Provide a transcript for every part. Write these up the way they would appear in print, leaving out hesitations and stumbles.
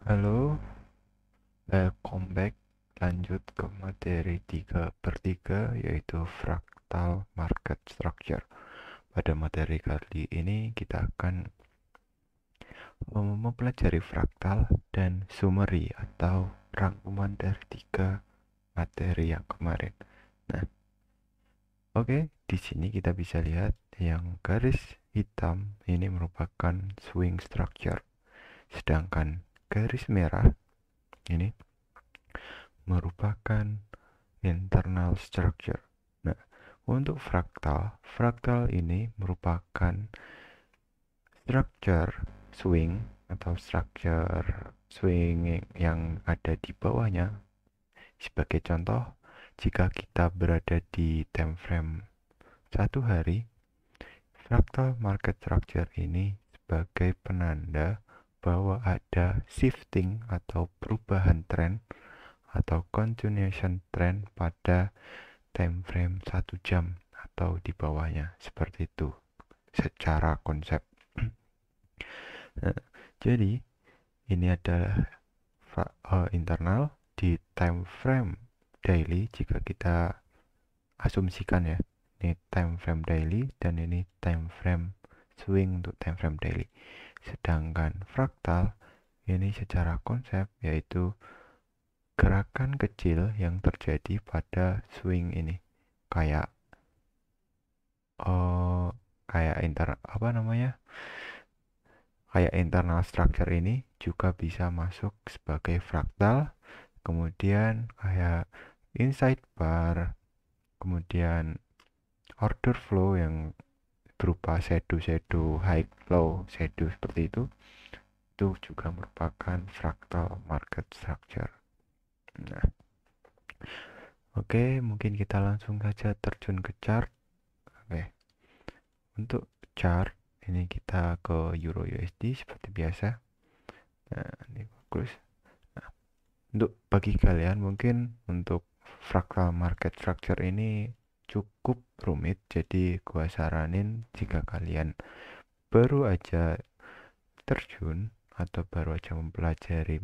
Halo, welcome back. Lanjut ke materi 3/3 yaitu fractal market structure. Pada materi kali ini kita akan mempelajari fraktal dan summary atau rangkuman dari 3 materi yang kemarin. Nah, oke, di sini kita bisa lihat yang garis hitam ini merupakan swing structure, sedangkan garis merah ini merupakan internal structure. Nah, untuk fraktal ini merupakan structure swing atau structure swing yang ada di bawahnya. Sebagai contoh, jika kita berada di time frame 1 hari, fractal market structure ini sebagai penanda bahwa ada shifting atau perubahan tren atau continuation trend pada time frame 1 jam atau di bawahnya, seperti itu secara konsep. Nah, jadi ini adalah internal di time frame daily. Jika kita asumsikan ya, ini time frame daily dan ini time frame swing untuk time frame daily. Sedangkan fraktal ini secara konsep yaitu gerakan kecil yang terjadi pada swing ini, kayak oh kayak kayak internal structure ini juga bisa masuk sebagai fraktal. Kemudian kayak inside bar, kemudian order flow yang berupa shadow high low shadow seperti itu juga merupakan fraktal market structure. Nah, oke, mungkin kita langsung saja terjun ke chart. Oke, untuk chart ini kita ke Euro USD seperti biasa. Nah, ini bagus. Nah, untuk bagi kalian mungkin untuk fractal market structure ini cukup rumit, jadi gua saranin jika kalian baru aja terjun atau baru aja mempelajari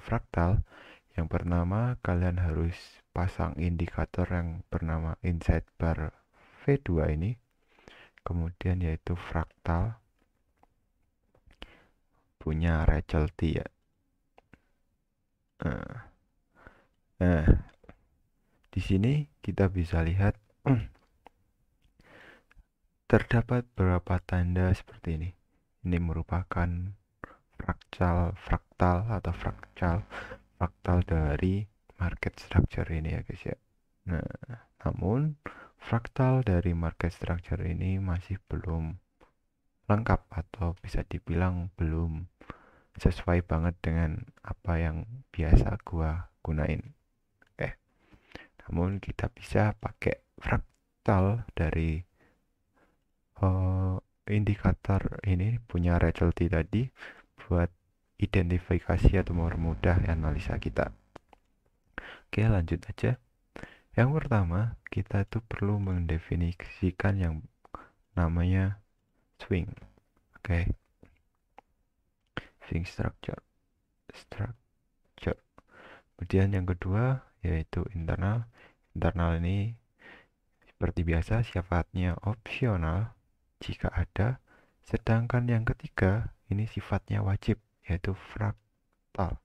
fraktal, yang pertama kalian harus pasang indikator yang bernama inside bar V2 ini, kemudian yaitu fraktal punya Rachel T ya. Nah, di sini kita bisa lihat terdapat beberapa tanda seperti ini. Ini merupakan fraktal dari market structure ini ya guys ya. Nah, namun fraktal dari market structure ini masih belum lengkap atau bisa dibilang belum sesuai banget dengan apa yang biasa gua gunain. Namun kita bisa pakai fraktal dari indikator ini punya Rachel T tadi buat identifikasi atau mempermudah analisa kita. Oke, lanjut aja. Yang pertama, kita itu perlu mendefinisikan yang namanya swing. Oke, swing structure. Kemudian yang kedua yaitu internal. Internal ini seperti biasa sifatnya opsional jika ada, sedangkan yang ketiga ini sifatnya wajib yaitu fraktal.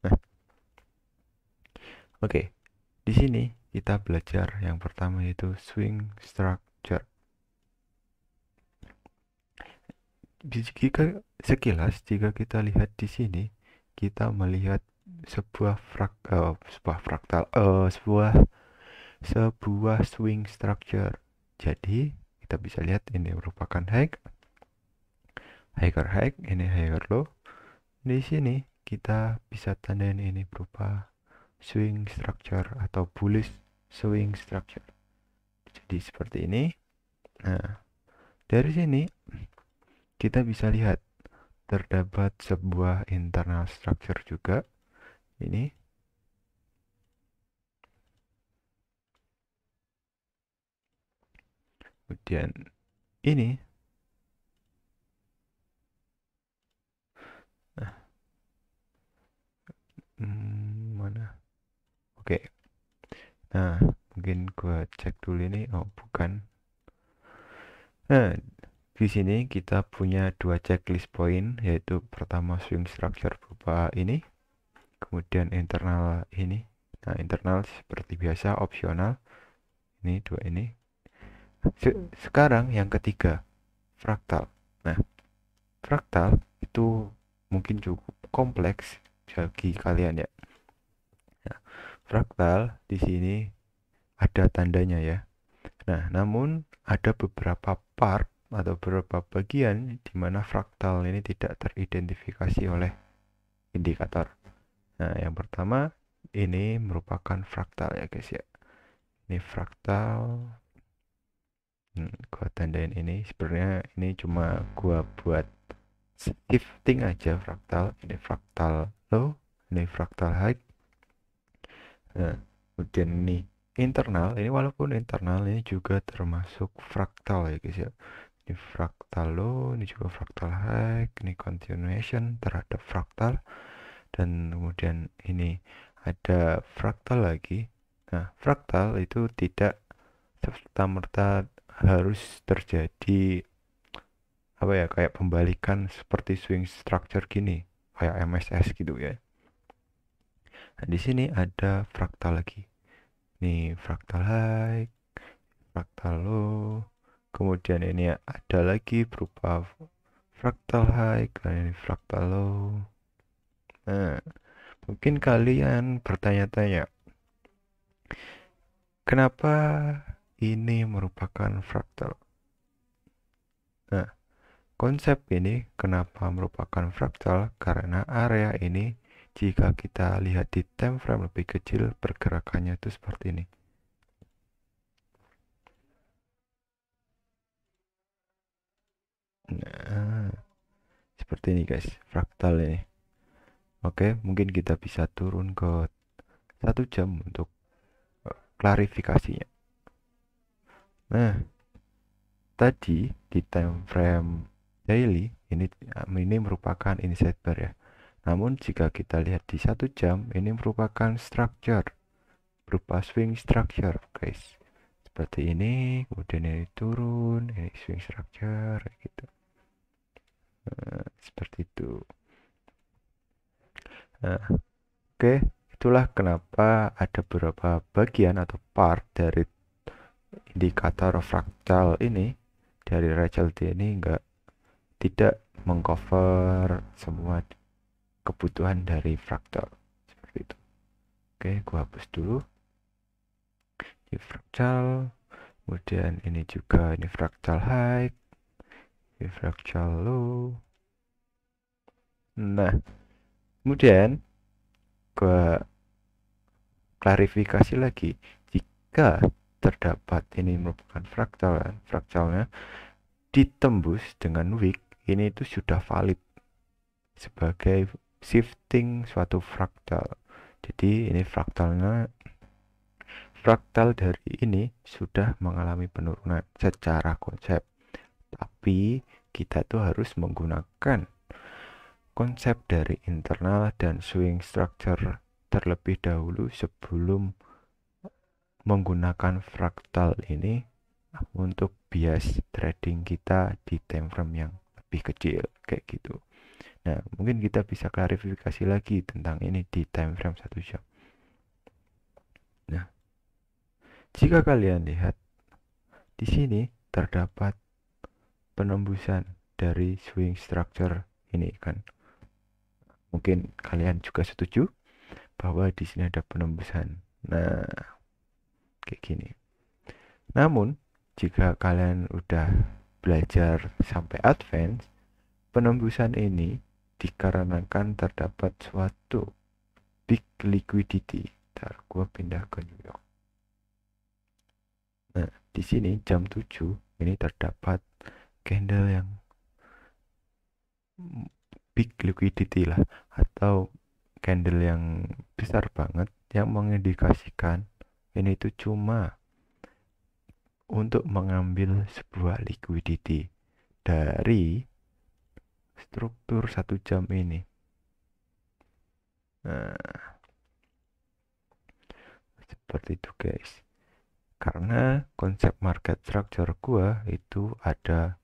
Nah, oke. Di sini kita belajar yang pertama yaitu swing structure. Jika jika kita lihat di sini, kita melihat sebuah swing structure. Jadi kita bisa lihat ini merupakan higher high, ini higher low. Di sini kita bisa tandain ini berupa swing structure atau bullish swing structure. Jadi seperti ini. Nah, dari sini kita bisa lihat terdapat sebuah internal structure juga. Ini kemudian ini. Nah, Nah, mungkin gua cek dulu ini. Oh, bukan. Nah, di sini kita punya dua checklist point, yaitu pertama swing structure berupa ini, kemudian internal ini. Nah, internal seperti biasa opsional. Ini dua ini. Sekarang yang ketiga, fraktal. Nah, fraktal itu mungkin cukup kompleks bagi kalian ya. Nah, fraktal di sini ada tandanya ya. Nah, namun ada beberapa part atau beberapa bagian di mana fraktal ini tidak teridentifikasi oleh indikator. Nah, yang pertama ini merupakan fraktal ya guys ya. Ini fraktal. Gua tandain ini. Sebenarnya ini cuma gua buat shifting aja fraktal. Ini fraktal low, ini fraktal high. Nah, kemudian ini internal. Ini walaupun internal ini juga termasuk fraktal ya guys ya. Ini fraktal low, ini juga fraktal high, ini continuation terhadap fraktal, dan kemudian ini ada fraktal lagi. Nah, fraktal itu tidak serta-merta harus terjadi apa ya, kayak pembalikan seperti swing structure gini, kayak MSS gitu ya. Nah, di sini ada fraktal lagi. Ini fraktal high, fraktal low, kemudian ini ada lagi berupa fraktal high, dan ini fraktal low. Nah, mungkin kalian bertanya-tanya, kenapa ini merupakan fraktal? Nah, konsep ini kenapa merupakan fraktal? Karena area ini jika kita lihat di time frame lebih kecil, pergerakannya itu seperti ini. Nah, seperti ini guys, fraktal ini. Oke, mungkin kita bisa turun ke 1 jam untuk klarifikasinya. Nah, tadi di time frame daily ini merupakan insight bar ya. Namun jika kita lihat di 1 jam, ini merupakan structure berupa swing structure guys. Seperti ini, kemudian ini turun, ini swing structure gitu. Seperti itu. Nah, oke, itulah kenapa ada beberapa bagian atau part dari indikator fraktal ini, dari Rachel D ini tidak mengcover semua kebutuhan dari fraktal seperti itu. Oke, gua hapus dulu ini fraktal, kemudian ini juga, ini fraktal high, ini fraktal low. Nah, kemudian gua klarifikasi lagi, jika terdapat ini merupakan fraktal, fraktalnya ditembus dengan wick, ini itu sudah valid sebagai shifting suatu fraktal. Jadi ini fraktal dari ini sudah mengalami penurunan secara konsep. Tapi kita tuh harus menggunakan konsep dari internal dan swing structure terlebih dahulu sebelum menggunakan fraktal ini untuk bias trading kita di time frame yang lebih kecil kayak gitu. Nah, mungkin kita bisa klarifikasi lagi tentang ini di time frame 1 jam. Nah, jika kalian lihat di sini terdapat penembusan dari swing structure ini kan. Mungkin kalian juga setuju bahwa di sini ada penembusan. Nah, kayak gini. Namun, jika kalian udah belajar sampai advance, penembusan ini dikarenakan terdapat suatu big liquidity. Ntar gua pindah ke New York. Nah, di sini jam 7 ini terdapat candle yang big liquidity lah, atau candle yang besar banget yang mengindikasikan ini itu cuma untuk mengambil sebuah liquidity dari struktur 1 jam ini. Nah, Seperti itu guys. Karena konsep market structure gua itu ada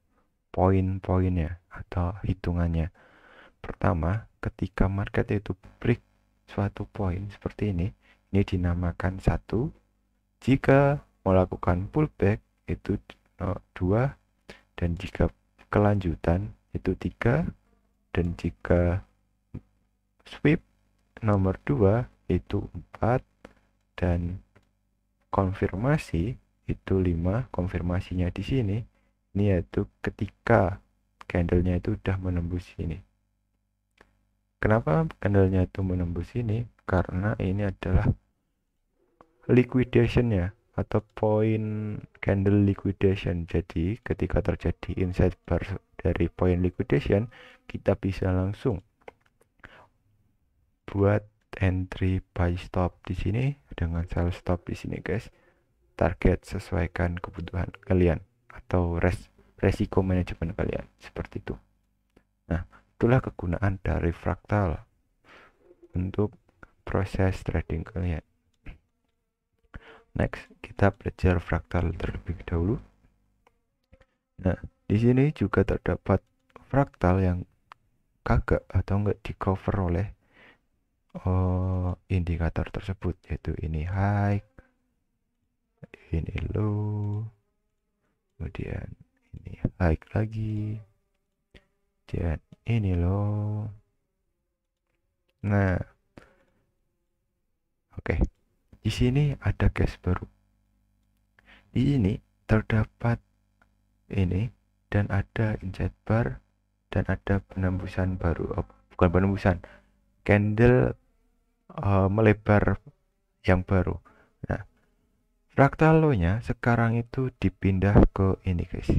poin-poinnya atau hitungannya. Pertama, ketika market itu break suatu poin seperti ini dinamakan 1. Jika melakukan pullback itu 2, dan jika kelanjutan itu 3, dan jika sweep nomor 2 itu 4, dan konfirmasi itu 5. Konfirmasinya di sini ini yaitu ketika candlenya itu udah menembus ini. Kenapa candlenya itu menembus ini? Karena ini adalah liquidationnya atau poin candle liquidation. Jadi ketika terjadi inside bar dari poin liquidation, kita bisa langsung buat entry buy stop di sini dengan sell stop di sini guys. Target sesuaikan kebutuhan kalian atau resiko manajemen kalian, seperti itu. Nah, itulah kegunaan dari fraktal untuk proses trading kalian. Next, kita belajar fraktal terlebih dahulu. Nah, di sini juga terdapat fraktal yang kagak atau enggak di cover oleh indikator tersebut, yaitu ini high, ini low, kemudian ini high lagi, dan ini low. Nah, oke. Di sini ada gas baru. Di sini terdapat ini dan ada inside bar dan ada penembusan baru. Bukan penembusan, candle melebar yang baru. Nah, fraktal low-nya sekarang itu dipindah ke ini guys.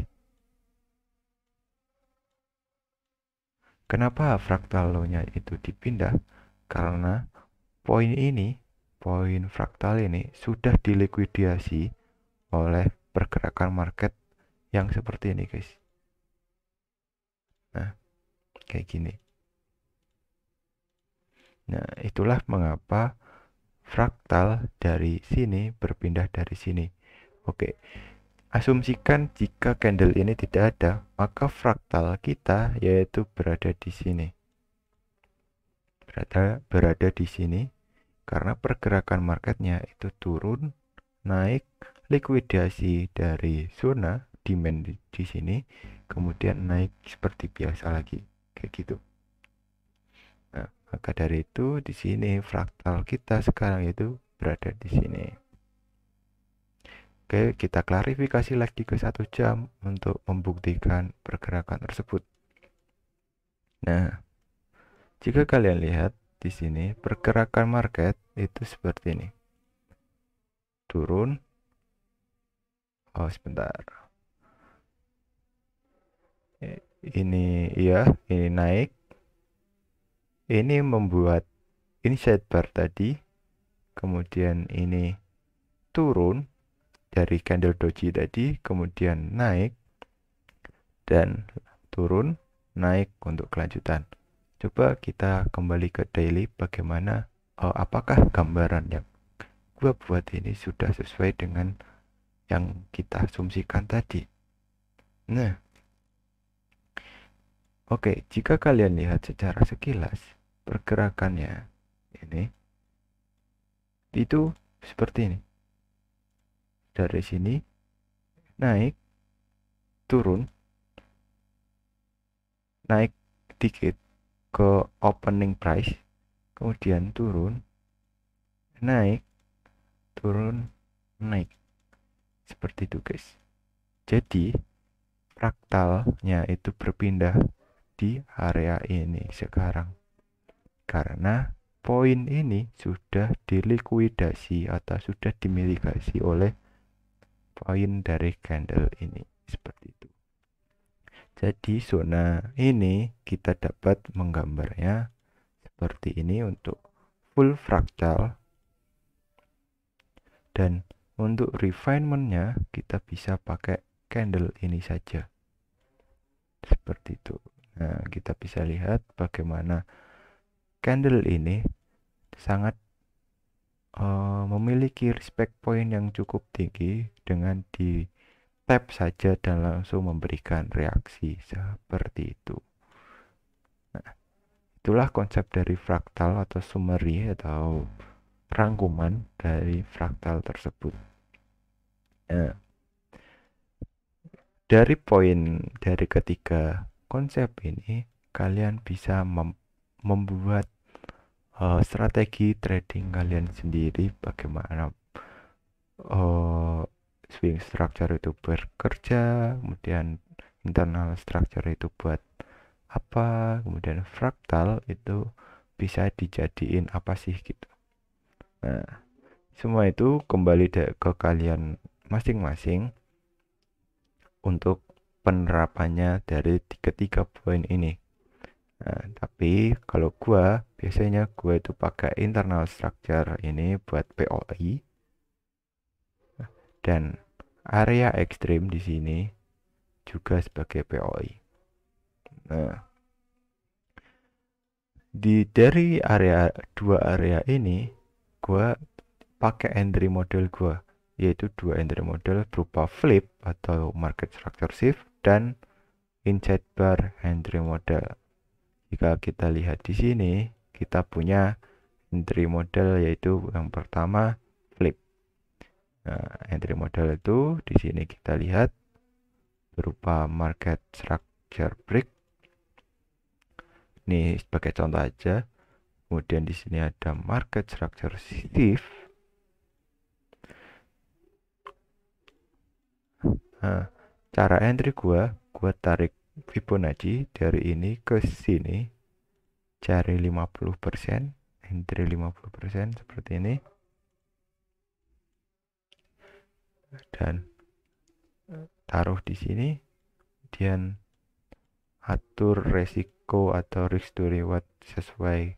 Kenapa fraktal low-nya itu dipindah? Karena poin ini, poin fraktal ini sudah dilikuidasi oleh pergerakan market yang seperti ini guys. Nah, kayak gini. Nah, itulah mengapa fraktal dari sini berpindah dari sini. Oke, asumsikan jika candle ini tidak ada, maka fraktal kita yaitu berada di sini. Berada di sini karena pergerakan marketnya itu turun, naik, likuidasi dari zona demand di sini, kemudian naik seperti biasa lagi, kayak gitu. Nah, maka dari itu di sini fraktal kita sekarang itu berada di sini. Oke, kita klarifikasi lagi ke 1 jam untuk membuktikan pergerakan tersebut. Nah, jika kalian lihat di sini pergerakan market itu seperti ini. Turun. Oh, sebentar. Ini ya, ini naik. Ini membuat inside bar tadi. Kemudian ini turun dari candle doji tadi, kemudian naik dan turun, naik untuk kelanjutan. Coba kita kembali ke daily, bagaimana apakah gambaran yang gua buat ini sudah sesuai dengan yang kita asumsikan tadi. Nah, oke, jika kalian lihat secara sekilas pergerakannya ini itu seperti ini. Dari sini naik, turun, naik dikit ke opening price, kemudian turun, naik, turun, naik. Seperti itu guys. Jadi fraktalnya itu berpindah di area ini sekarang. Karena poin ini sudah dilikuidasi atau sudah dimiliki oleh poin dari candle ini. Seperti itu. Jadi zona ini kita dapat menggambarnya seperti ini untuk full fraktal, dan untuk refinementnya kita bisa pakai candle ini saja seperti itu. Nah, kita bisa lihat bagaimana candle ini sangat memiliki respect point yang cukup tinggi dengan di tap saja dan langsung memberikan reaksi seperti itu. Nah, itulah konsep dari fraktal atau summary atau rangkuman dari fraktal tersebut. Nah, dari poin dari ketiga konsep ini, kalian bisa membuat strategi trading kalian sendiri, bagaimana swing structure itu bekerja, kemudian internal structure itu buat apa, kemudian fraktal itu bisa dijadiin apa sih gitu. Nah, semua itu kembali ke kalian masing-masing untuk penerapannya dari ketiga poin ini. Nah, tapi kalau biasanya gua itu pakai internal structure ini buat POI dan area ekstrim di sini juga sebagai POI. Nah, dari dua area ini gua pakai entry model gua, yaitu dua entry model berupa flip atau market structure shift dan inside bar entry model. Jika kita lihat di sini, kita punya entry model yaitu yang pertama flip. Nah, entry model itu di sini kita lihat berupa market structure break. Ini sebagai contoh aja. Kemudian di sini ada market structure shift. Nah, cara entry gua tarik Fibonacci dari ini ke sini, cari 50%, entry 50% seperti ini, dan taruh di sini, kemudian atur resiko atau risk to reward sesuai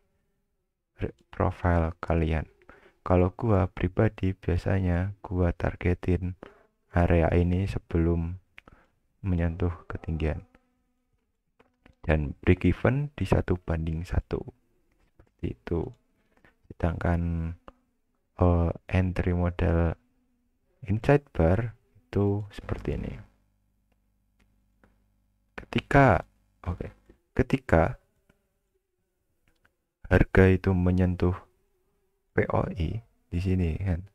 profile kalian. Kalau gua pribadi biasanya gua targetin area ini sebelum menyentuh ketinggian dan break even di 1:1 seperti itu. Sedangkan entry model inside bar itu seperti ini. Ketika harga itu menyentuh POI di sini kan,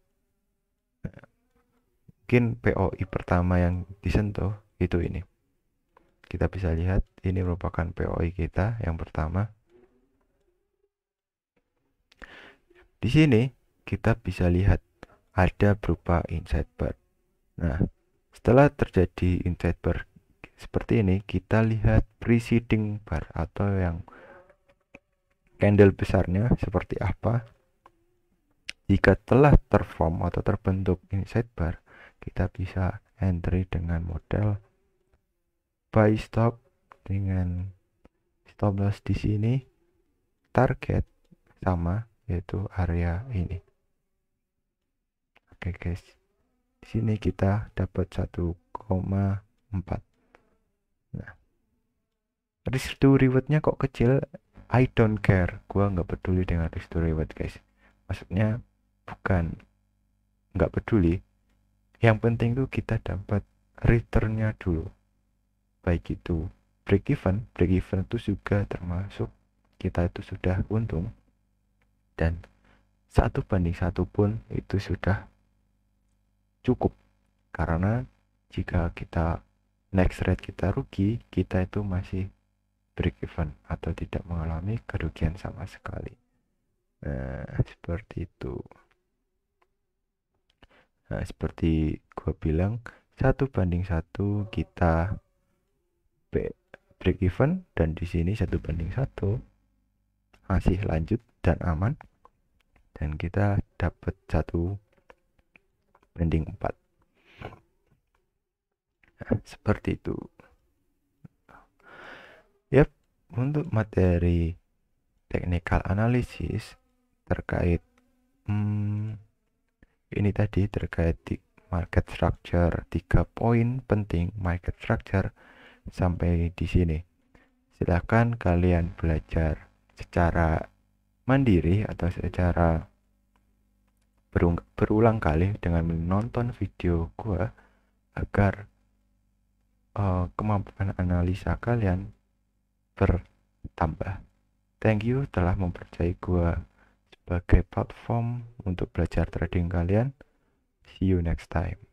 mungkin POI pertama yang disentuh itu ini. Kita bisa lihat ini merupakan POI kita yang pertama. Di sini kita bisa lihat ada berupa inside bar. Nah, setelah terjadi inside bar seperti ini, kita lihat preceding bar atau yang candle besarnya seperti apa. Jika telah terform atau terbentuk inside bar, kita bisa entry dengan model buy stop dengan stop loss di sini, target sama yaitu area ini. Oke guys, di sini kita dapat 1,4. Nah, risk to rewardnya kok kecil? I don't care, gua nggak peduli dengan risk to reward guys. Maksudnya bukan nggak peduli, yang penting tuh kita dapat returnnya dulu, baik itu break even itu juga termasuk kita itu sudah untung, dan 1:1 pun itu sudah cukup, karena jika kita next rate kita rugi, kita itu masih break even atau tidak mengalami kerugian sama sekali. Nah, seperti itu. Nah, seperti gua bilang, 1:1 kita break even, dan di sini 1:1 masih lanjut dan aman, dan kita dapat 1:4. Nah, seperti itu. Yap, untuk materi technical analysis terkait ini tadi terkait di market structure, 3 poin penting market structure sampai di sini. Silakan kalian belajar secara mandiri atau secara berulang kali dengan menonton video gua agar kemampuan analisa kalian bertambah. Thank you telah mempercayai gua sebagai platform untuk belajar trading kalian. See you next time.